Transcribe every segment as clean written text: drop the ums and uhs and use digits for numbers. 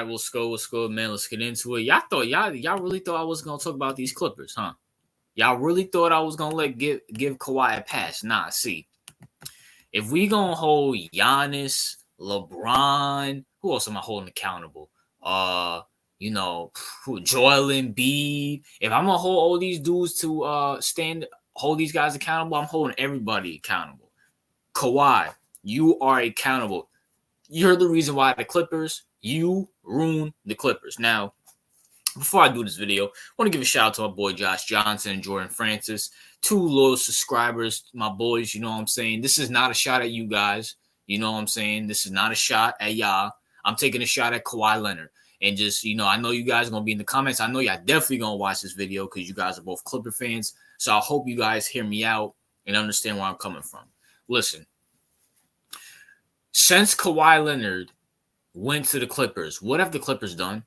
right, what's good, man? Let's get into it. Y'all really thought I was gonna talk about these Clippers, huh? Y'all really thought I was gonna give Kawhi a pass? Nah, see, if we gonna hold Giannis, LeBron, who else am I holding accountable? Joel Embiid. If I'm gonna hold all these dudes to hold these guys accountable, I'm holding everybody accountable. Kawhi, you are accountable. You're the reason why the Clippers, you ruined the Clippers. Now, before I do this video, I want to give a shout out to my boy Josh Johnson and Jordan Francis, 2 loyal subscribers, my boys. You know what I'm saying? This is not a shot at you guys. You know what I'm saying? This is not a shot at y'all. I'm taking a shot at Kawhi Leonard. And just, I know you guys are going to be in the comments. I know y'all definitely going to watch this video because you guys are both Clipper fans. So I hope you guys hear me out and understand where I'm coming from. Listen, since Kawhi Leonard went to the Clippers, what have the Clippers done?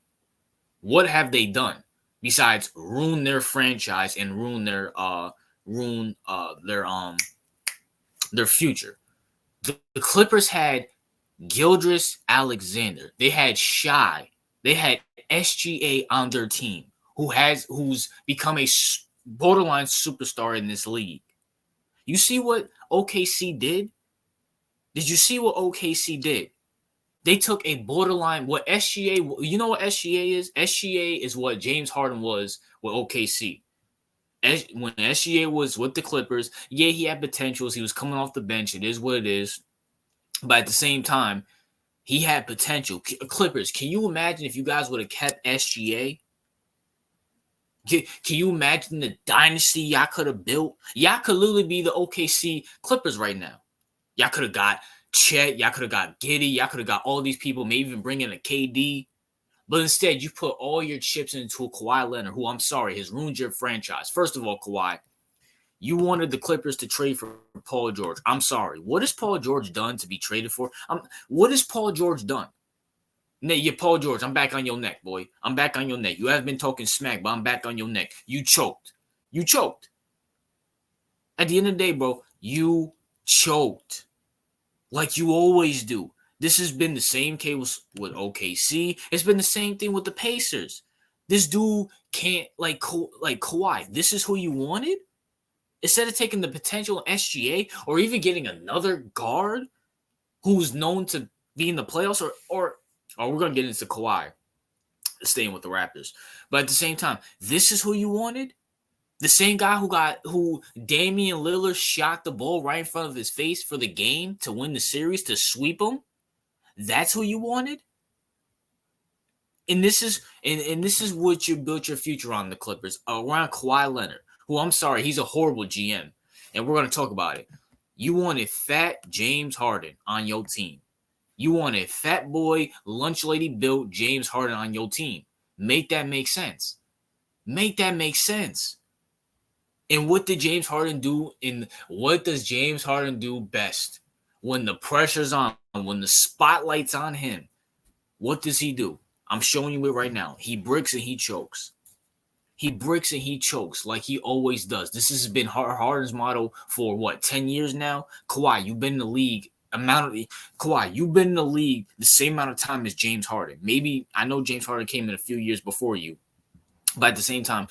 What have they done besides ruin their franchise and ruin their future? The Clippers had Gildress Alexander. They had Shy. They had SGA on their team, who's become a borderline superstar in this league. You see what OKC did? Did you see what OKC did? They took a borderline, what SGA, you know what SGA is? SGA is what James Harden was with OKC. When SGA was with the Clippers, yeah, he had potentials. He was coming off the bench. It is what it is. But at the same time, he had potential. Clippers, can you imagine if you guys would have kept SGA? Can you imagine the dynasty y'all could have built? Y'all could literally be the OKC Clippers right now. Y'all could have got Chet, y'all could have got Giddy, y'all could have got all these people, maybe even bring in a KD. But instead, you put all your chips into a Kawhi Leonard, who, I'm sorry, has ruined your franchise. First of all, Kawhi, you wanted the Clippers to trade for Paul George. I'm sorry. What has Paul George done to be traded for? What has Paul George done? Yeah, Paul George, I'm back on your neck, boy. I'm back on your neck. You have been talking smack, but I'm back on your neck. You choked. You choked. At the end of the day, bro, you choked. Like you always do. This has been the same case with OKC. It's been the same thing with the Pacers. This dude can't, like Kawhi, this is who you wanted? Instead of taking the potential SGA or even getting another guard who's known to be in the playoffs, or we're going to get into Kawhi staying with the Raptors. But at the same time, this is who you wanted? The same guy who Damian Lillard shot the ball right in front of his face for the game to win the series, to sweep him. That's who you wanted. And this is what you built your future on, the Clippers, around Kawhi Leonard, who, I'm sorry, he's a horrible GM, and we're going to talk about it. You wanted fat James Harden on your team. You wanted fat boy, lunch lady built James Harden on your team. Make that make sense. Make that make sense. And what did James Harden do? What does James Harden do best? When the pressure's on, when the spotlight's on him, what does he do? I'm showing you it right now. He bricks and he chokes. He bricks and he chokes like he always does. This has been Harden's motto for 10 years now? Kawhi, you've been in the league. Kawhi, you've been in the league the same amount of time as James Harden. Maybe, I know James Harden came in a few years before you, but at the same time,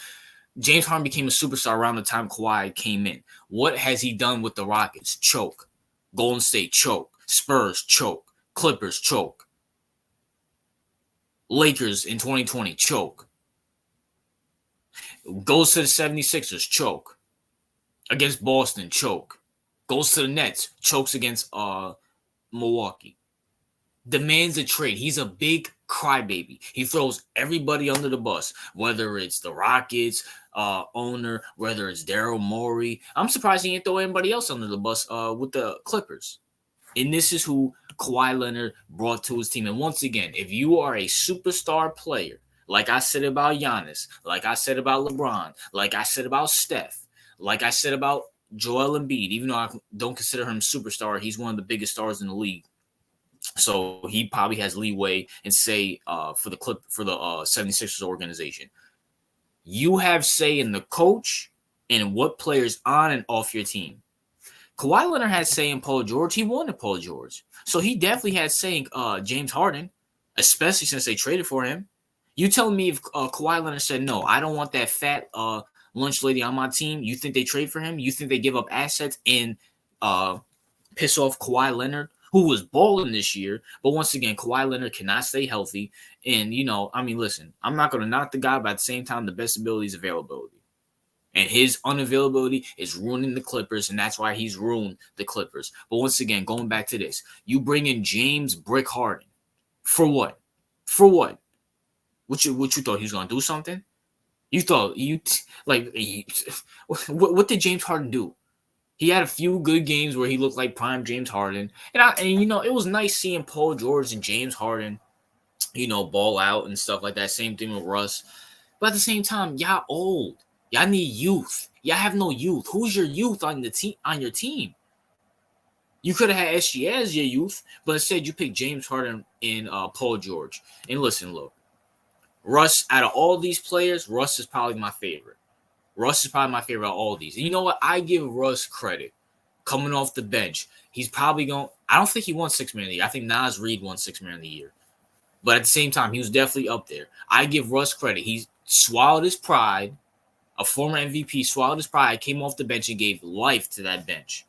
James Harden became a superstar around the time Kawhi came in. What has he done with the Rockets? Choke. Golden State, choke. Spurs, choke. Clippers, choke. Lakers in 2020, choke. Goes to the 76ers, choke. Against Boston, choke. Goes to the Nets, chokes against Milwaukee. Demands a trade. He's a big crybaby. He throws everybody under the bus, whether it's the Rockets owner, whether it's Daryl Morey. I'm surprised he didn't throw anybody else under the bus with the Clippers. And this is who Kawhi Leonard brought to his team. And once again, if you are a superstar player, like I said about Giannis, like I said about LeBron, like I said about Steph, like I said about Joel Embiid, even though I don't consider him a superstar, he's one of the biggest stars in the league. So he probably has leeway and say for the 76ers organization. You have say in the coach and what players on and off your team. Kawhi Leonard had say in Paul George. He wanted Paul George. So he definitely had say in James Harden. especially since they traded for him. You telling me if Kawhi Leonard said, no, I don't want that fat lunch lady on my team, you think they trade for him? You think they give up assets and piss off Kawhi Leonard, who was balling this year? But once again, Kawhi Leonard cannot stay healthy. And, listen, I'm not going to knock the guy, but at the same time, the best ability is availability. And his unavailability is ruining the Clippers, and that's why he's ruined the Clippers. But once again, going back to this, you bring in James Brick Harden. For what? For what? What you thought he was gonna do something? You thought what did James Harden do? He had a few good games where he looked like prime James Harden, and it was nice seeing Paul George and James Harden, ball out and stuff like that. Same thing with Russ, but at the same time, y'all old. Y'all need youth. Y'all have no youth. Who's your youth on the team? On your team? You could have had SGA as your youth, but instead you picked James Harden and Paul George. And listen, look, Russ, out of all these players, Russ is probably my favorite. Russ is probably my favorite of all these. And you know what? I give Russ credit. Coming off the bench, he's probably going – I don't think he won Sixth Man of the Year. I think Nas Reed won Sixth Man of the Year. But at the same time, he was definitely up there. I give Russ credit. He swallowed his pride. A former MVP swallowed his pride, came off the bench, and gave life to that bench.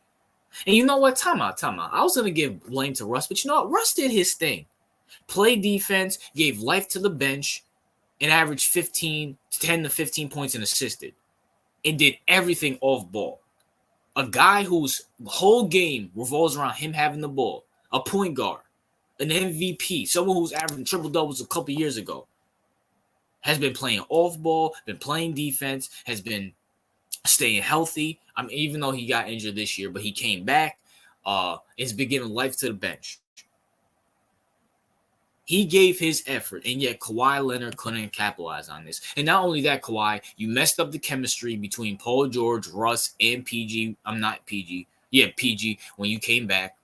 And you know what? Time out. I was going to give blame to Russ, but you know what? Russ did his thing. Played defense, gave life to the bench, and averaged 10 to 15 points and assisted. And did everything off ball. A guy whose whole game revolves around him having the ball. A point guard. An MVP. Someone who's averaging triple doubles a couple years ago. Has been playing off ball, been playing defense, has been staying healthy. I mean, even though he got injured this year, but he came back. It's been giving life to the bench. He gave his effort, and yet Kawhi Leonard couldn't capitalize on this. And not only that, Kawhi, you messed up the chemistry between Paul George, Russ, and PG. I'm not PG. Yeah, PG, when you came back.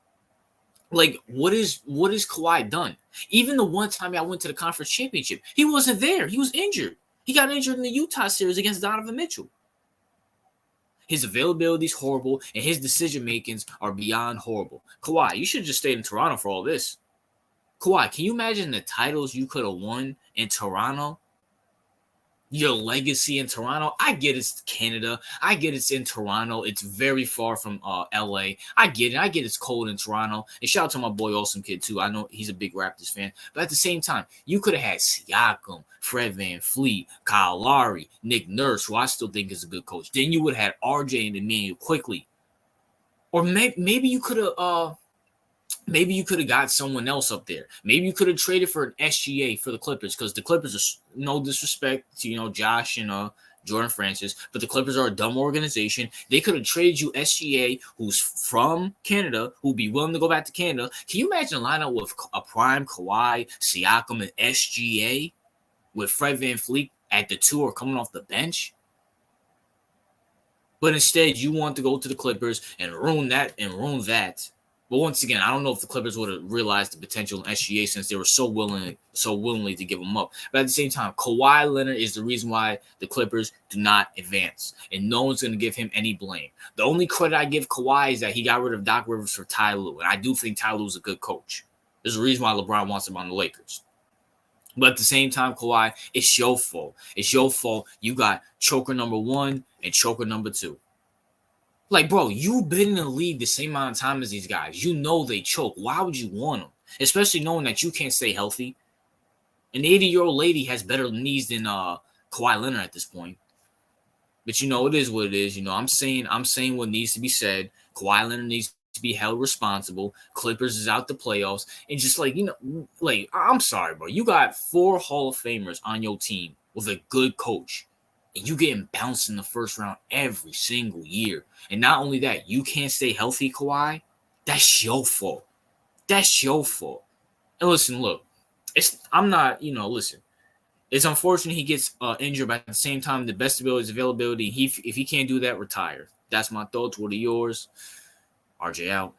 Like, what is Kawhi done? Even the one time I went to the conference championship, he wasn't there. He was injured. He got injured in the Utah series against Donovan Mitchell. His availability is horrible, and his decision-makings are beyond horrible. Kawhi, you should have just stayed in Toronto for all this. Kawhi, can you imagine the titles you could have won in Toronto? Your legacy in Toronto? I get it's Canada. I get it's in Toronto. It's very far from LA. I get it. I get it's cold in Toronto. And shout out to my boy Awesome Kid too. I know he's a big Raptors fan. But at the same time, you could have had Siakam, Fred VanVleet, Kyle Lowry, Nick Nurse, who I still think is a good coach. Then you would have had RJ and Emmanuel quickly. Or maybe you could have maybe you could have got someone else up there. Maybe you could have traded for an SGA for the Clippers, because the Clippers are, no disrespect to, Josh and Jordan Francis, but the Clippers are a dumb organization. They could have traded you SGA, who's from Canada, who'd be willing to go back to Canada. Can you imagine a lineup with a prime Kawhi, Siakam, and SGA with Fred VanVleet at the 2 or coming off the bench? But instead, you want to go to the Clippers and ruin that. But once again, I don't know if the Clippers would have realized the potential in SGA, since they were so willingly to give him up. But at the same time, Kawhi Leonard is the reason why the Clippers do not advance, and no one's going to give him any blame. The only credit I give Kawhi is that he got rid of Doc Rivers for Ty Lue, and I do think Ty Lue is a good coach. There's a reason why LeBron wants him on the Lakers. But at the same time, Kawhi, it's your fault. It's your fault. You got choker number 1 and choker number 2. Like, bro, you've been in the league the same amount of time as these guys. You know they choke. Why would you want them? Especially knowing that you can't stay healthy. An 80-year-old lady has better knees than Kawhi Leonard at this point. But it is what it is. I'm saying what needs to be said. Kawhi Leonard needs to be held responsible. Clippers is out the playoffs. And just I'm sorry, bro. You got 4 Hall of Famers on your team with a good coach. And you getting bounced in the first round every single year. And not only that, you can't stay healthy, Kawhi. That's your fault. That's your fault. And listen, look, listen. It's unfortunate he gets injured, but at the same time, the best ability is availability. If he can't do that, retire. That's my thoughts. What are yours? RJ out.